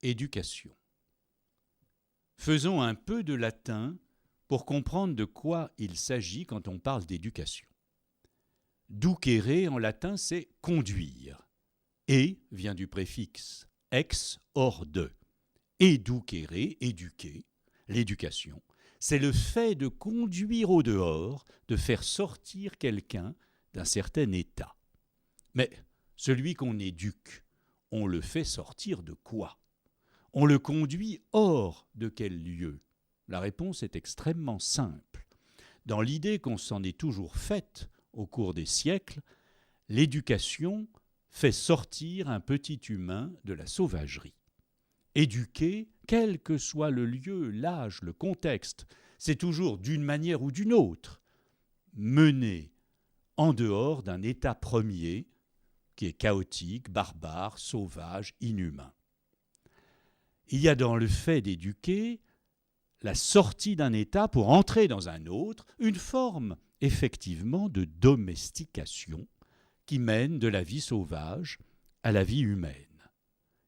éducation. Faisons un peu de latin pour comprendre de quoi il s'agit quand on parle d'éducation. Ducere en latin, c'est conduire. Et vient du préfixe ex hors de. Educere, éduquer, l'éducation, c'est le fait de conduire au dehors, de faire sortir quelqu'un d'un certain état. Mais celui qu'on éduque, on le fait sortir de quoi ? On le conduit hors de quel lieu ? La réponse est extrêmement simple. Dans l'idée qu'on s'en est toujours faite au cours des siècles, l'éducation fait sortir un petit humain de la sauvagerie. Éduquer, quel que soit le lieu, l'âge, le contexte, c'est toujours d'une manière ou d'une autre mener en dehors d'un état premier qui est chaotique, barbare, sauvage, inhumain. Il y a dans le fait d'éduquer la sortie d'un état pour entrer dans un autre, une forme effectivement de domestication qui mène de la vie sauvage à la vie humaine,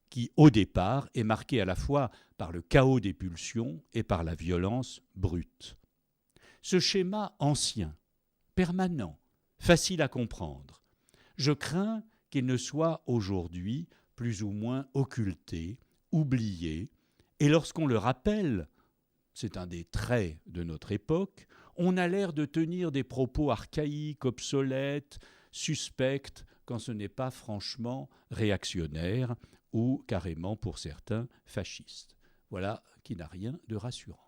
qui au départ est marquée à la fois par le chaos des pulsions et par la violence brute. Ce schéma ancien, permanent, facile à comprendre, je crains qu'il ne soit aujourd'hui plus ou moins occulté, oublié, et lorsqu'on le rappelle, c'est un des traits de notre époque, on a l'air de tenir des propos archaïques, obsolètes, suspects, quand ce n'est pas franchement réactionnaire ou carrément pour certains fascistes. Voilà qui n'a rien de rassurant.